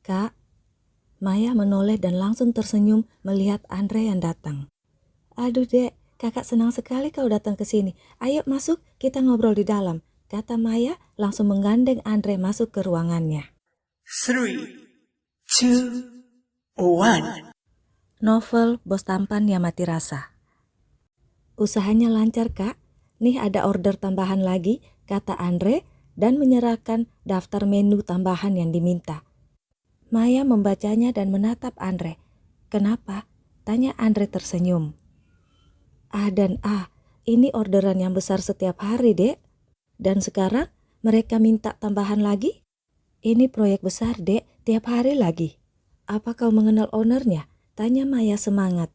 Kak, Maya menoleh dan langsung tersenyum melihat Andre yang datang. Aduh dek, kakak senang sekali kau datang ke sini. Ayo masuk, kita ngobrol di dalam, kata Maya langsung menggandeng Andre masuk ke ruangannya. 3, 2, 1. Novel Bos Tampan yang Mati Rasa. Usahanya lancar kak, nih ada order tambahan lagi, kata Andre dan menyerahkan daftar menu tambahan yang diminta. Maya membacanya dan menatap Andre. Kenapa? Tanya Andre tersenyum. Ini orderan yang besar setiap hari dek. Dan sekarang mereka minta tambahan lagi? Ini proyek besar dek, tiap hari lagi. Apa kau mengenal ownernya? Tanya Maya semangat.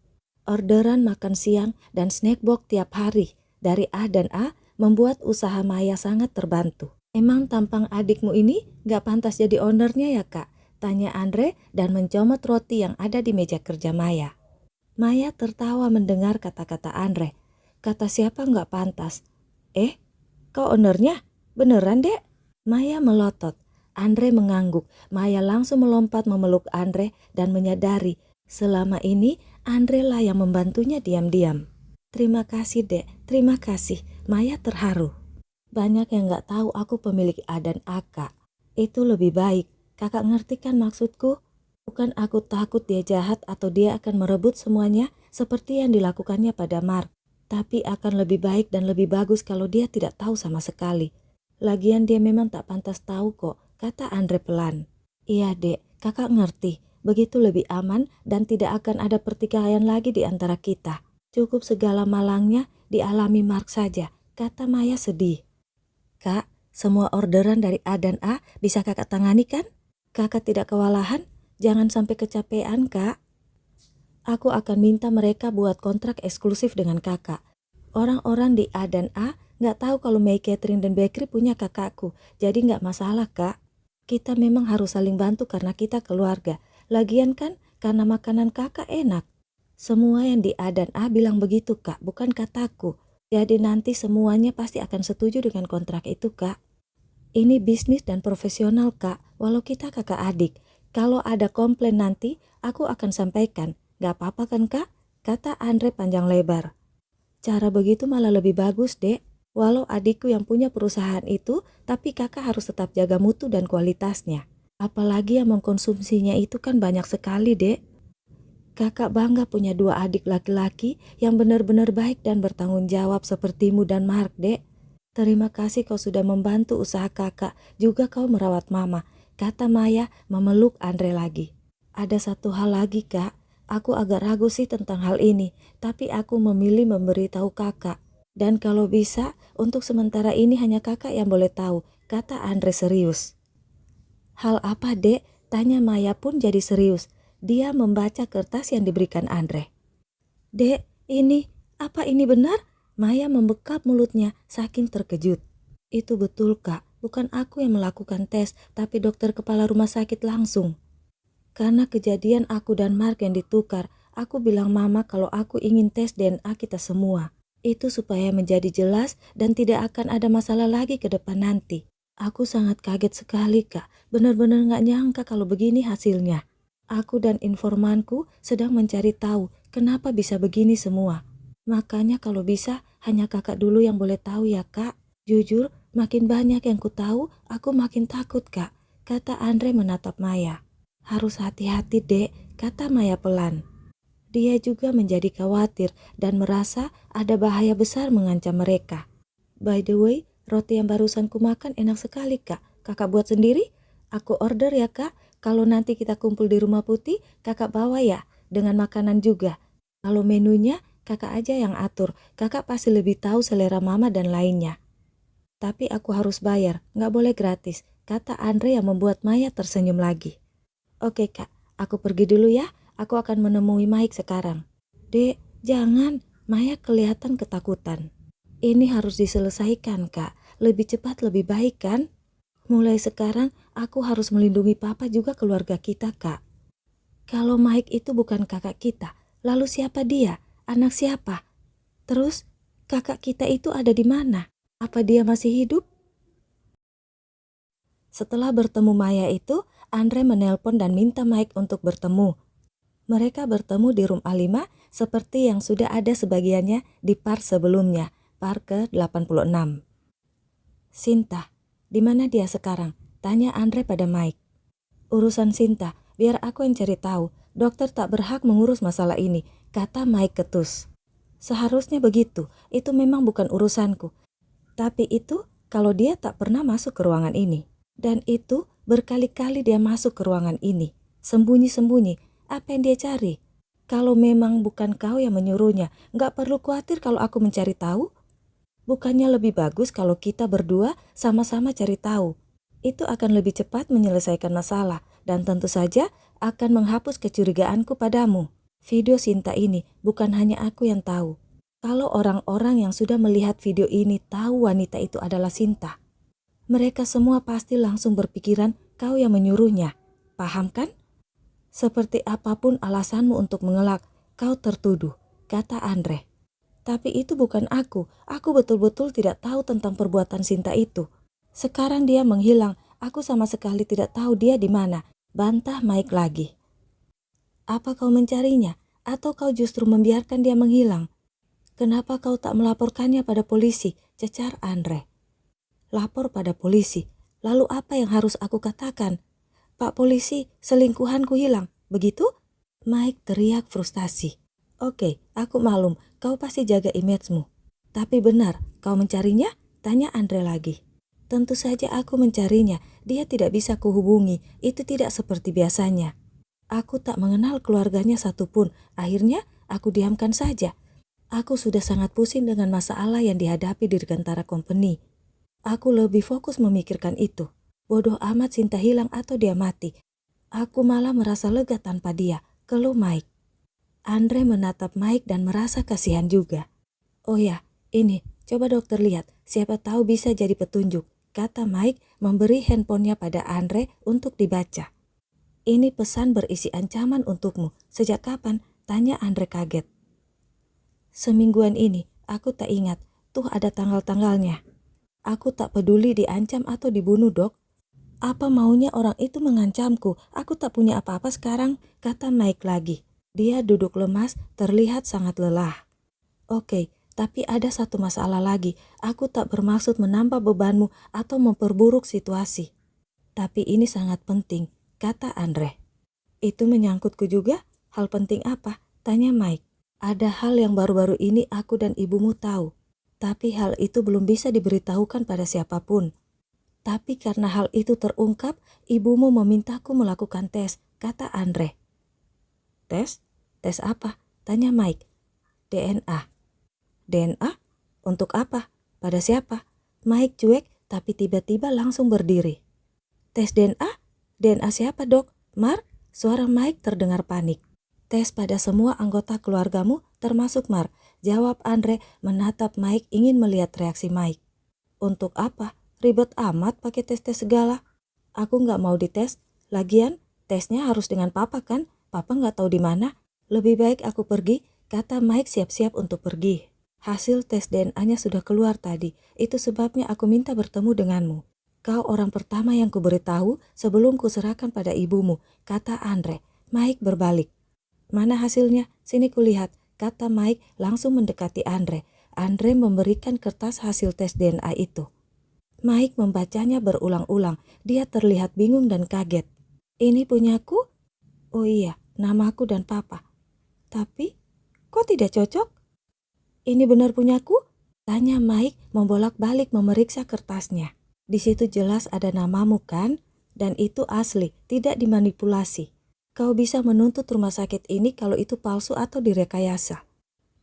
Orderan makan siang dan snack box tiap hari dari A dan A membuat usaha Maya sangat terbantu. Emang tampang adikmu ini gak pantas jadi ownernya ya kak? Tanya Andre dan mencomot roti yang ada di meja kerja Maya. Maya tertawa mendengar kata-kata Andre. Kata siapa gak pantas? Kau ownernya? Beneran dek? Maya melotot. Andre mengangguk. Maya langsung melompat memeluk Andre dan menyadari selama ini Andre lah yang membantunya diam-diam. Terima kasih dek, terima kasih. Maya terharu. Banyak yang gak tahu aku pemilik A dan A kak. Itu lebih baik. Kakak ngerti kan maksudku? Bukan aku takut dia jahat atau dia akan merebut semuanya seperti yang dilakukannya pada Mark. Tapi akan lebih baik dan lebih bagus kalau dia tidak tahu sama sekali. Lagian dia memang tak pantas tahu kok, kata Andre pelan. Iya dek, kakak ngerti. Begitu lebih aman dan tidak akan ada pertikaian lagi di antara kita. Cukup segala malangnya dialami Mark saja, kata Maya sedih. Kak, semua orderan dari A dan A bisa kakak tangani kan? Kakak tidak kewalahan? Jangan sampai kecapean kak. Aku akan minta mereka buat kontrak eksklusif dengan kakak. Orang-orang di A dan A gak tahu kalau May Catering dan Bakery punya kakakku, jadi gak masalah kak. Kita memang harus saling bantu karena kita keluarga. Lagian kan karena makanan kakak enak. Semua yang di A dan A bilang begitu kak, bukan kataku. Jadi nanti semuanya pasti akan setuju dengan kontrak itu kak. Ini bisnis dan profesional kak, walau kita kakak adik. Kalau ada komplain nanti, aku akan sampaikan. Gak apa-apa kan kak? Kata Andre panjang lebar. Cara begitu malah lebih bagus dek. Walau adikku yang punya perusahaan itu, tapi kakak harus tetap jaga mutu dan kualitasnya. Apalagi yang mengkonsumsinya itu kan banyak sekali dek. Kakak bangga punya 2 adik laki-laki yang benar-benar baik dan bertanggung jawab sepertimu dan Mark dek. Terima kasih kau sudah membantu usaha kakak, juga kau merawat mama, kata Maya memeluk Andre lagi. Ada satu hal lagi kak, aku agak ragu sih tentang hal ini, tapi aku memilih memberitahu kakak. Dan kalau bisa, untuk sementara ini hanya kakak yang boleh tahu, kata Andre serius. Hal apa dek? Tanya Maya pun jadi serius. Dia membaca kertas yang diberikan Andre. Dek, apa ini benar? Maya membekap mulutnya saking terkejut. Itu betul kak, bukan aku yang melakukan tes, tapi dokter kepala rumah sakit langsung. Karena kejadian aku dan Mark yang ditukar, aku bilang mama kalau aku ingin tes DNA kita semua. Itu supaya menjadi jelas dan tidak akan ada masalah lagi ke depan nanti. Aku sangat kaget sekali kak, benar-benar gak nyangka kalau begini hasilnya. Aku dan informanku sedang mencari tahu kenapa bisa begini semua. Makanya kalau bisa hanya kakak dulu yang boleh tahu ya kak. Jujur makin banyak yang ku tahu aku makin takut kak, kata Andre menatap Maya. Harus hati-hati dek, kata Maya pelan. Dia juga menjadi khawatir dan merasa ada bahaya besar mengancam mereka. By the way, roti yang barusan ku makan enak sekali kak. Kakak buat sendiri? Aku order ya kak. Kalau nanti kita kumpul di Rumah Putih, kakak bawa ya, dengan makanan juga. Kalau menunya, kakak aja yang atur. Kakak pasti lebih tahu selera mama dan lainnya. Tapi aku harus bayar, gak boleh gratis, kata Andre yang membuat Maya tersenyum lagi. Oke kak, aku pergi dulu ya. Aku akan menemui Mike sekarang. Dek, jangan. Maya kelihatan ketakutan. Ini harus diselesaikan kak. Lebih cepat lebih baik kan? Mulai sekarang aku harus melindungi papa juga keluarga kita kak. Kalau Mike itu bukan kakak kita, lalu siapa dia? Anak siapa? Terus kakak kita itu ada di mana? Apa dia masih hidup? Setelah bertemu Maya itu, Andre menelpon dan minta Mike untuk bertemu. Mereka bertemu di room A5 seperti yang sudah ada sebagiannya di part sebelumnya, part ke-86. Sinta, di mana dia sekarang? Tanya Andre pada Mike. Urusan Sinta, biar aku yang cari tahu. Dokter tak berhak mengurus masalah ini, kata Mike ketus. Seharusnya begitu, itu memang bukan urusanku. Tapi itu kalau dia tak pernah masuk ke ruangan ini. Dan itu berkali-kali dia masuk ke ruangan ini. Sembunyi-sembunyi, apa yang dia cari? Kalau memang bukan kau yang menyuruhnya, gak perlu khawatir kalau aku mencari tahu. Bukannya lebih bagus kalau kita berdua sama-sama cari tahu. Itu akan lebih cepat menyelesaikan masalah dan tentu saja akan menghapus kecurigaanku padamu. Video Sinta ini bukan hanya aku yang tahu. Kalau orang-orang yang sudah melihat video ini tahu wanita itu adalah Sinta, mereka semua pasti langsung berpikiran kau yang menyuruhnya. Paham kan? Seperti apapun alasanmu untuk mengelak, kau tertuduh, kata Andre. Tapi itu bukan aku betul-betul tidak tahu tentang perbuatan Sinta itu. Sekarang dia menghilang, aku sama sekali tidak tahu dia di mana, bantah Mike lagi. Apa kau mencarinya? Atau kau justru membiarkan dia menghilang? Kenapa kau tak melaporkannya pada polisi? Cecar Andre. Lapor pada polisi? Lalu apa yang harus aku katakan? Pak polisi, selingkuhanku hilang, begitu? Mike teriak frustasi. Oke, aku maklum, kau pasti jaga image-mu. Tapi benar, kau mencarinya? Tanya Andre lagi. Tentu saja aku mencarinya, dia tidak bisa kuhubungi, itu tidak seperti biasanya. Aku tak mengenal keluarganya satupun, akhirnya aku diamkan saja. Aku sudah sangat pusing dengan masalah yang dihadapi di Dirgantara Company. Aku lebih fokus memikirkan itu. Bodoh amat Sinta hilang atau dia mati. Aku malah merasa lega tanpa dia, keluh Mike. Andre menatap Mike dan merasa kasihan juga. Oh ya, ini, coba dokter lihat, siapa tahu bisa jadi petunjuk, kata Mike memberi handphonenya pada Andre untuk dibaca. Ini pesan berisi ancaman untukmu, sejak kapan? Tanya Andre kaget. Semingguan ini, aku tak ingat, tuh ada tanggal-tanggalnya. Aku tak peduli diancam atau dibunuh dok. Apa maunya orang itu mengancamku, aku tak punya apa-apa sekarang, kata Mike lagi. Dia duduk lemas, terlihat sangat lelah. Oke, tapi ada satu masalah lagi. Aku tak bermaksud menambah bebanmu atau memperburuk situasi. Tapi ini sangat penting, kata Andre. Itu menyangkutku juga? Hal penting apa? Tanya Mike. Ada hal yang baru-baru ini aku dan ibumu tahu. Tapi hal itu belum bisa diberitahukan pada siapapun. Tapi karena hal itu terungkap, ibumu memintaku melakukan tes, kata Andre. Tes? Tes apa? Tanya Mike. DNA. DNA? Untuk apa? Pada siapa? Mike cuek tapi tiba-tiba langsung berdiri. Tes DNA? DNA siapa dok? Mark? Suara Mike terdengar panik. Tes pada semua anggota keluargamu termasuk Mark, jawab Andre menatap Mike ingin melihat reaksi Mike. Untuk apa? Ribet amat pakai tes-tes segala. Aku gak mau dites. Lagian tesnya harus dengan papa kan? Papa gak tahu di mana. Lebih baik aku pergi, kata Mike siap-siap untuk pergi. Hasil tes DNA-nya sudah keluar tadi. Itu sebabnya aku minta bertemu denganmu. Kau orang pertama yang kuberitahu sebelum kuserahkan pada ibumu, kata Andre. Mike berbalik. Mana hasilnya? Sini kulihat, kata Mike langsung mendekati Andre. Andre memberikan kertas hasil tes DNA itu. Mike membacanya berulang-ulang. Dia terlihat bingung dan kaget. Ini punyaku? Oh iya, namaku dan papa. Tapi, kok tidak cocok? Ini benar punyaku? Tanya Mike membolak-balik memeriksa kertasnya. Di situ jelas ada namamu kan? Dan itu asli, tidak dimanipulasi. Kau bisa menuntut rumah sakit ini kalau itu palsu atau direkayasa.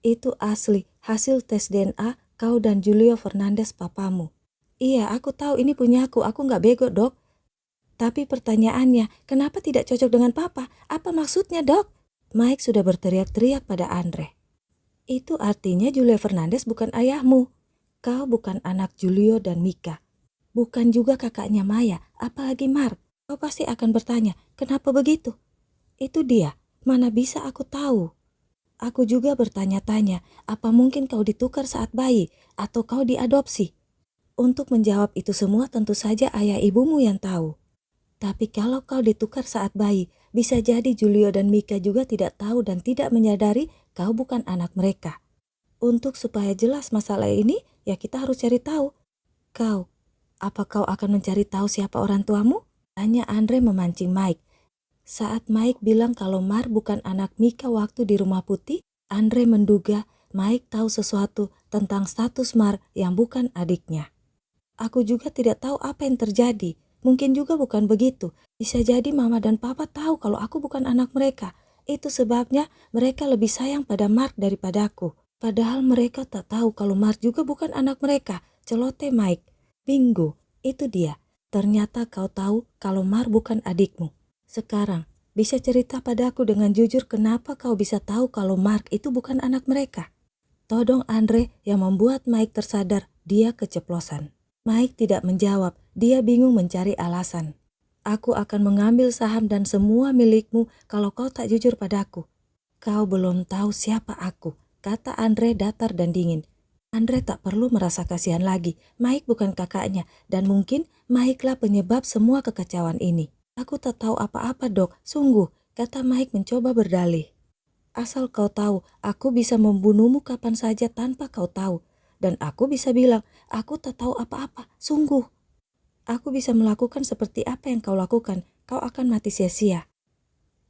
Itu asli, hasil tes DNA kau dan Julio Fernandez papamu. Iya, aku tahu ini punyaku, aku gak bego dok. Tapi pertanyaannya, kenapa tidak cocok dengan papa? Apa maksudnya dok? Mike sudah berteriak-teriak pada Andre. Itu artinya Julio Fernandez bukan ayahmu. Kau bukan anak Julio dan Mika. Bukan juga kakaknya Maya, apalagi Mark. Kau pasti akan bertanya, kenapa begitu? Itu dia, mana bisa aku tahu? Aku juga bertanya-tanya, apa mungkin kau ditukar saat bayi atau kau diadopsi? Untuk menjawab itu semua tentu saja ayah ibumu yang tahu. Tapi kalau kau ditukar saat bayi, bisa jadi Julio dan Mika juga tidak tahu dan tidak menyadari kau bukan anak mereka. Untuk supaya jelas masalah ini, ya kita harus cari tahu. Kau, apa kau akan mencari tahu siapa orang tuamu? Tanya Andre memancing Mike. Saat Mike bilang kalau Mar bukan anak Mika waktu di Rumah Putih, Andre menduga Mike tahu sesuatu tentang status Mar yang bukan adiknya. Aku juga tidak tahu apa yang terjadi. Mungkin juga bukan begitu. Bisa jadi mama dan papa tahu kalau aku bukan anak mereka. Itu sebabnya mereka lebih sayang pada Mark daripada aku. Padahal mereka tak tahu kalau Mark juga bukan anak mereka. Celote Mike. Bingo, itu dia. Ternyata kau tahu kalau Mark bukan adikmu. Sekarang, bisa cerita padaku dengan jujur kenapa kau bisa tahu kalau Mark itu bukan anak mereka? Todong Andre yang membuat Mike tersadar dia keceplosan. Mike tidak menjawab, dia bingung mencari alasan. Aku akan mengambil saham dan semua milikmu kalau kau tak jujur padaku. Kau belum tahu siapa aku, kata Andre datar dan dingin. Andre tak perlu merasa kasihan lagi, Mike bukan kakaknya dan mungkin Mike lah penyebab semua kekacauan ini. Aku tak tahu apa-apa dok, sungguh, kata Mike mencoba berdalih. Asal kau tahu, aku bisa membunuhmu kapan saja tanpa kau tahu. Dan aku bisa bilang, aku tak tahu apa-apa, sungguh. Aku bisa melakukan seperti apa yang kau lakukan, kau akan mati sia-sia.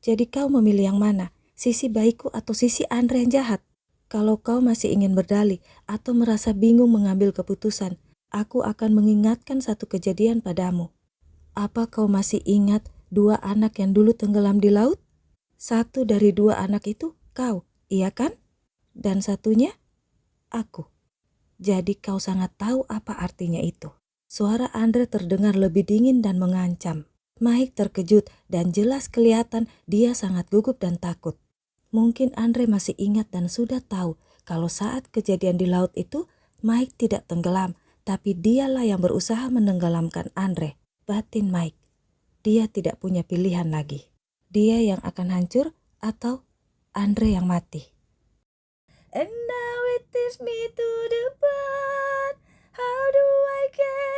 Jadi kau memilih yang mana, sisi baikku atau sisi Andre yang jahat? Kalau kau masih ingin berdalih atau merasa bingung mengambil keputusan, aku akan mengingatkan satu kejadian padamu. Apa kau masih ingat 2 anak yang dulu tenggelam di laut? Satu dari 2 anak itu kau, iya kan? Dan satunya, aku. Jadi kau sangat tahu apa artinya itu. Suara Andre terdengar lebih dingin dan mengancam. Mike terkejut dan jelas kelihatan dia sangat gugup dan takut. Mungkin Andre masih ingat dan sudah tahu kalau saat kejadian di laut itu, Mike tidak tenggelam, tapi dialah yang berusaha menenggelamkan Andre. Batin Mike, dia tidak punya pilihan lagi. Dia yang akan hancur atau Andre yang mati. And now it takes me to the part. How do I get